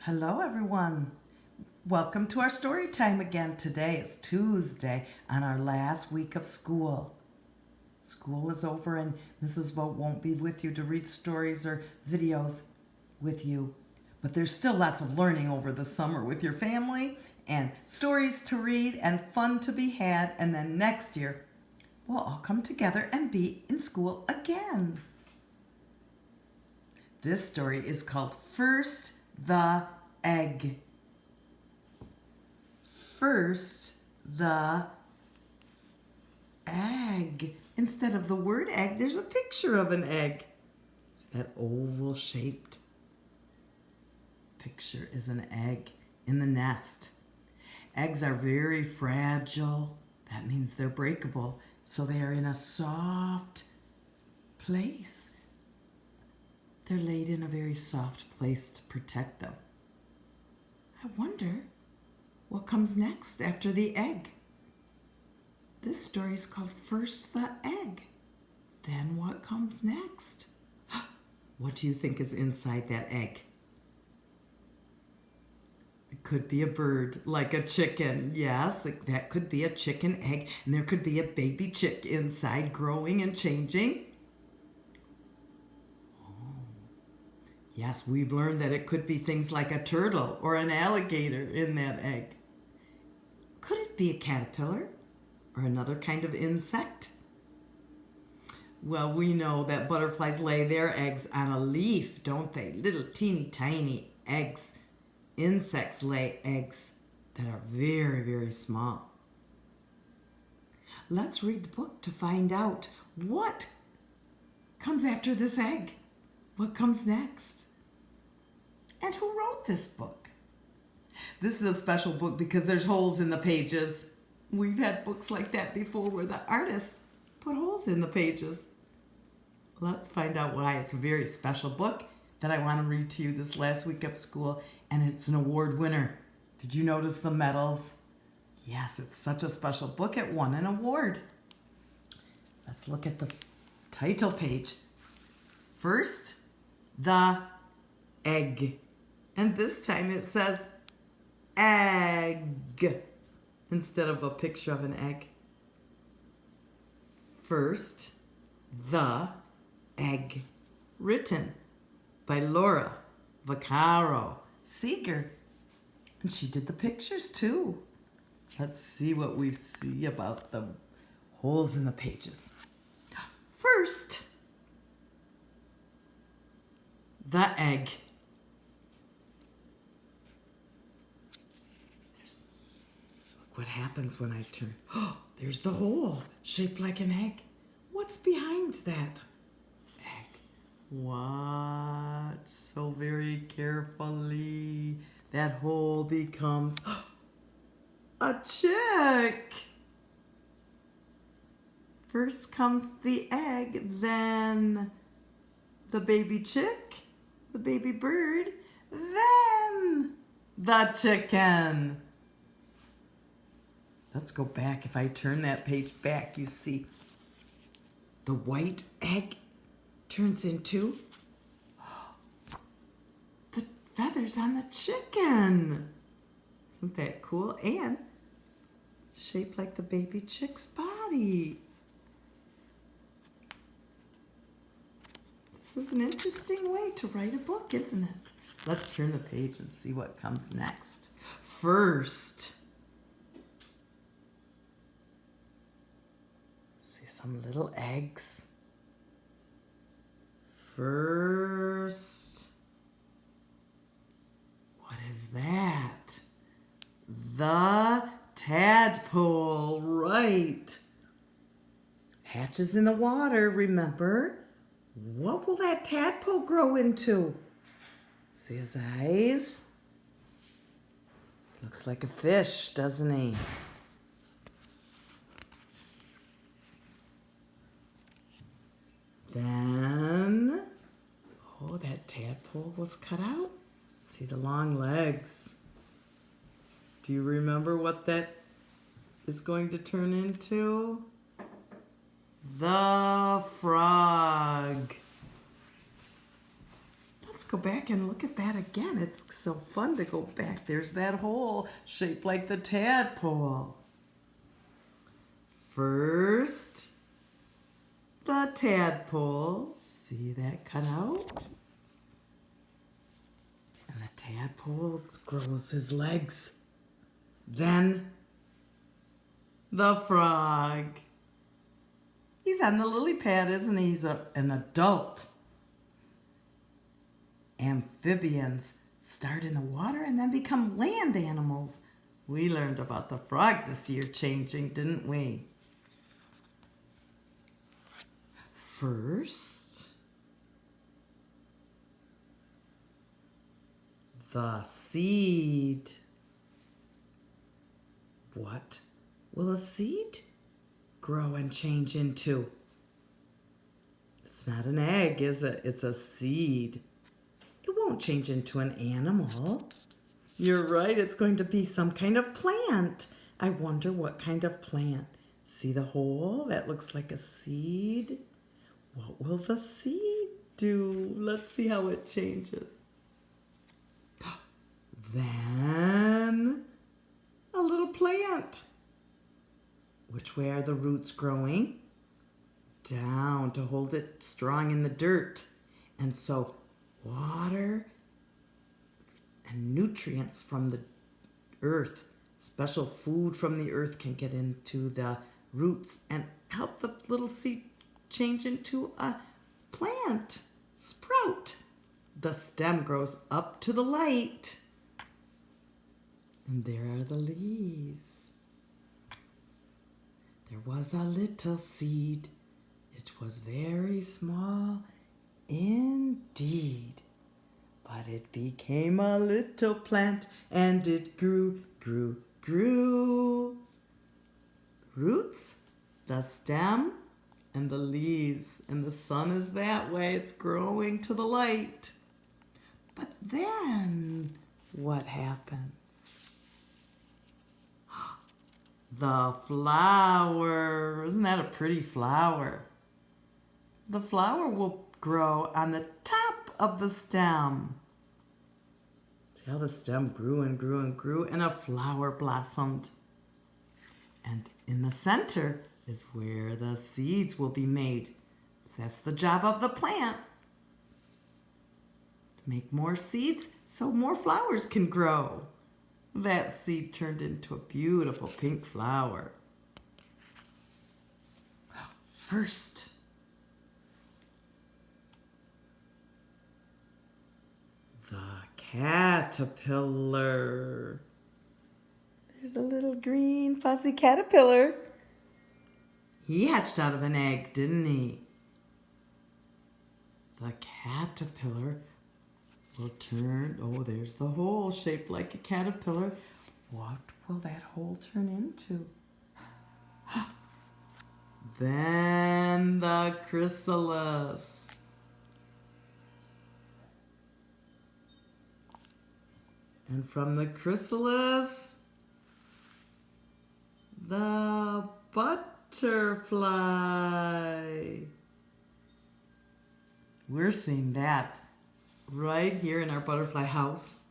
Hello, everyone. Welcome to our story time again. Today is Tuesday on our last week of school. School is over and Mrs. Vogt won't be with you to read stories or videos with you. But there's still lots of learning over the summer with your family and stories to read and fun to be had. And then next year, we'll all come together and be in school again. This story is called First the Egg. First the egg. Instead of the word egg, there's a picture of an egg. It's that oval shaped picture is an egg in the nest. Eggs are very fragile. That means they're breakable. So they are in a soft place. They're laid in a very soft place to protect them. I wonder what comes next after the egg. This story is called First the Egg. Then what comes next? What do you think is inside that egg? It could be a bird, like a chicken. Yes, that could be a chicken egg. And there could be a baby chick inside growing and changing. Yes, we've learned that it could be things like a turtle or an alligator in that egg. Could it be a caterpillar or another kind of insect? Well, we know that butterflies lay their eggs on a leaf, don't they? Little teeny tiny eggs. Insects lay eggs that are very, very small. Let's read the book to find out what comes after this egg. What comes next? And who wrote this book? This is a special book because there's holes in the pages. We've had books like that before where the artist put holes in the pages. Let's find out why. It's a very special book that I want to read to you this last week of school, and it's an award winner. Did you notice the medals? Yes, it's such a special book. It won an award. Let's look at the title page. First the Egg. And this time it says egg instead of a picture of an egg. First the Egg. Written by Laura Vaccaro Seeger. And she did the pictures too. Let's see what we see about the holes in the pages. First, the egg. Look what happens when I turn. Oh, there's the hole shaped like an egg. What's behind that egg? Watch so very carefully. That hole becomes a chick. First comes the egg, then the baby chick, the baby bird, then the chicken. Let's go back. If I turn that page back, you see the white egg turns into the feathers on the chicken. Isn't that cool? And shaped like the baby chick's body. This is an interesting way to write a book, isn't it? Let's turn the page and see what comes next. First, see some little eggs. First, what is that? The tadpole, right. Hatches in the water, remember? What will that tadpole grow into? See his eyes? Looks like a fish, doesn't he? Then, oh, that tadpole was cut out. See the long legs. Do you remember what that is going to turn into? The frog. Let's go back and look at that again. It's so fun to go back. There's that hole shaped like the tadpole. First, the tadpole. See that cut out? And the tadpole grows his legs. Then, the frog. He's on the lily pad, isn't he? He's an adult. Amphibians start in the water and then become land animals. We learned about the frog this year changing, didn't we? First, the seed. What will a seed grow and change into? It's not an egg, is it? It's a seed. It won't change into an animal. You're right, it's going to be some kind of plant. I wonder what kind of plant. See the hole? That looks like a seed. What will the seed do? Let's see how it changes. Then a little plant. Which way are the roots growing? Down to hold it strong in the dirt. And so water and nutrients from the earth, special food from the earth can get into the roots and help the little seed change into a plant, sprout. The stem grows up to the light. And there are the leaves. There was a little seed. It was very small indeed. But it became a little plant and it grew, grew, grew. Roots, the stem, and the leaves. And the sun is that way. It's growing to the light. But then what happens? The flower. Isn't that a pretty flower? The flower will grow on the top of the stem. See how the stem grew and grew and grew, and a flower blossomed. And in the center is where the seeds will be made. So that's the job of the plant. Make more seeds so more flowers can grow. That seed turned into a beautiful pink flower. First, the caterpillar. There's a little green fuzzy caterpillar. He hatched out of an egg, didn't he? The caterpillar will turn, oh, there's the hole shaped like a caterpillar. What will that hole turn into? Then the chrysalis. And from the chrysalis, the butterfly. We're seeing that right here in our butterfly house.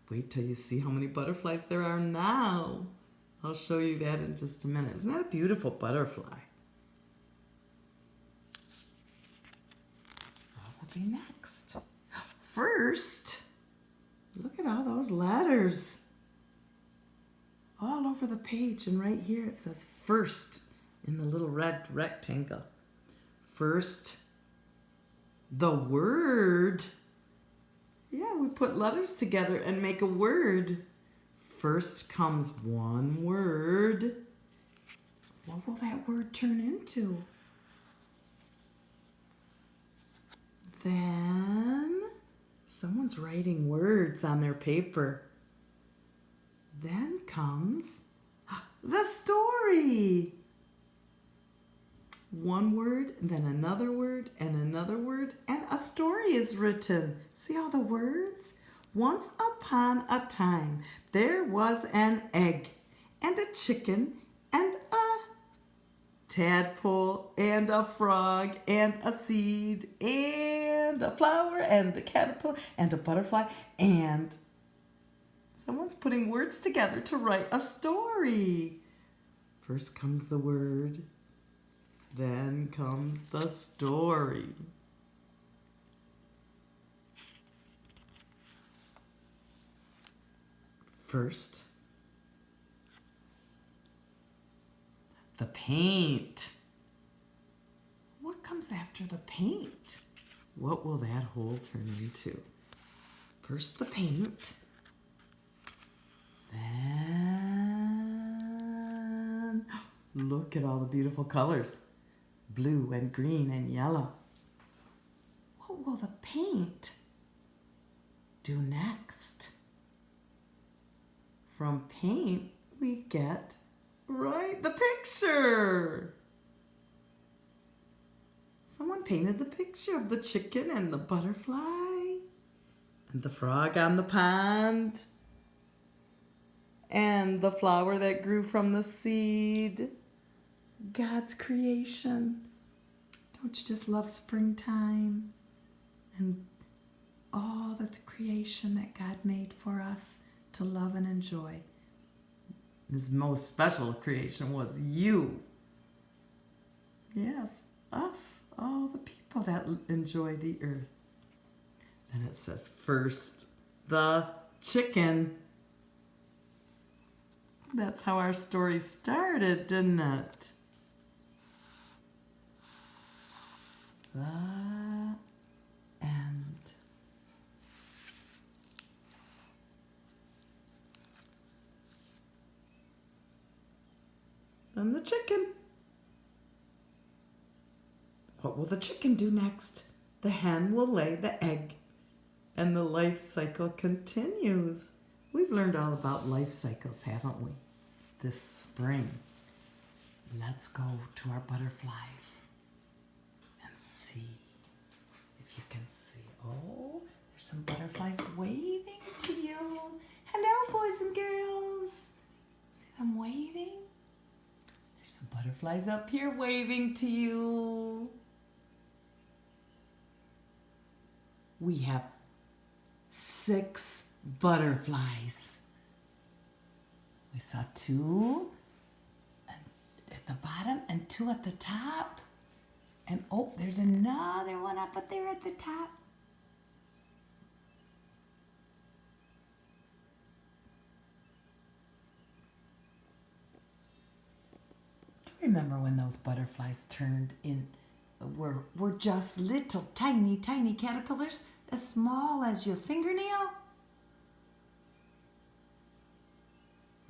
Wait till you see how many butterflies there are now. I'll show you that in just a minute. Isn't that a beautiful butterfly? What will be next? First, look at all those letters. All over the page, and right here it says first in the little red rectangle. First, the word. Yeah, we put letters together and make a word. First comes one word. What will that word turn into? Then someone's writing words on their paper. Then comes the story. One word, then another word, and another word, and a story is written. See all the words? Once upon a time, there was an egg, and a chicken, and a tadpole, and a frog, and a seed, and and a flower and a caterpillar and a butterfly, and someone's putting words together to write a story. First comes the word, then comes the story. First, the paint. What comes after the paint? What will that hole turn into? First the paint. Then, look at all the beautiful colors. Blue and green and yellow. What will the paint do next? From paint, we get right the picture. Someone painted the picture of the chicken and the butterfly and the frog on the pond and the flower that grew from the seed. God's creation. Don't you just love springtime and all that the creation that God made for us to love and enjoy? His most special creation was you. Yes, us, all the people that enjoy the earth. Then it says, first the chicken. That's how our story started, didn't it? The end. Then the chicken. What will the chicken do next? The hen will lay the egg, and the life cycle continues. We've learned all about life cycles, haven't we, this spring? Let's go to our butterflies and see if you can see. Oh, there's some butterflies waving to you. Hello, boys and girls. See them waving? There's some butterflies up here waving to you. We have 6 butterflies. We saw 2 at the bottom and 2 at the top. And oh, there's another one up there at the top. Do you remember when those butterflies turned in, were just little tiny caterpillars as small as your fingernail?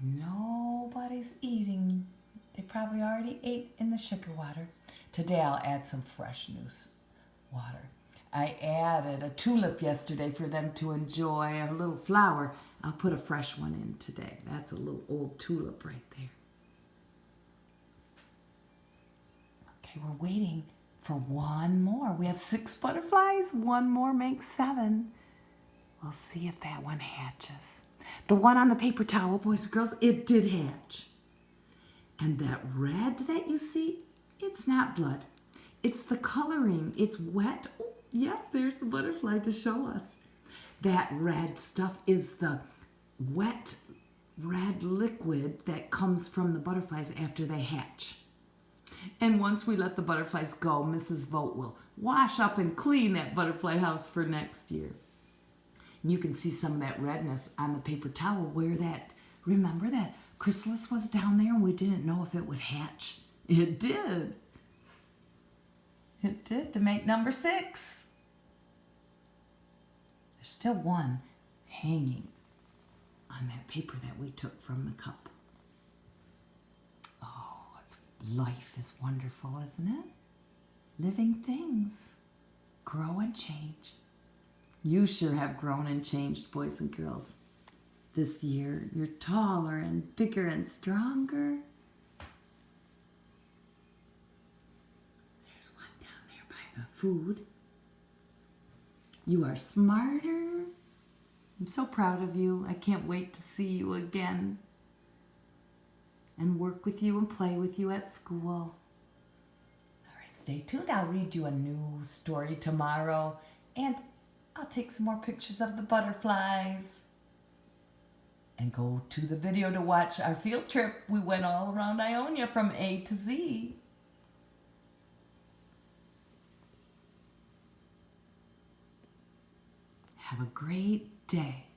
Nobody's eating. They probably already ate in the sugar water. Today I'll add some fresh new water. I added a tulip yesterday for them to enjoy, a little flower. I'll put a fresh one in today. That's a little old tulip right there. Okay, we're waiting for one more. We have 6 butterflies. One more makes 7. We'll see if that one hatches. The one on the paper towel, boys and girls, it did hatch. And that red that you see, it's not blood. It's the coloring. It's wet. Oh, yeah, there's the butterfly to show us. That red stuff is the wet red liquid that comes from the butterflies after they hatch. And once we let the butterflies go, Mrs. Vogt will wash up and clean that butterfly house for next year. And you can see some of that redness on the paper towel where that, remember that chrysalis was down there and we didn't know if it would hatch. It did. It did, to make number 6. There's still one hanging on that paper that we took from the cup. Life is wonderful, isn't it? Living things grow and change. You sure have grown and changed, boys and girls. This year, you're taller and bigger and stronger. There's one down there by the food. You are smarter. I'm so proud of you. I can't wait to see you again and work with you and play with you at school. All right, stay tuned. I'll read you a new story tomorrow. And I'll take some more pictures of the butterflies. And go to the video to watch our field trip. We went all around Ionia from A to Z. Have a great day.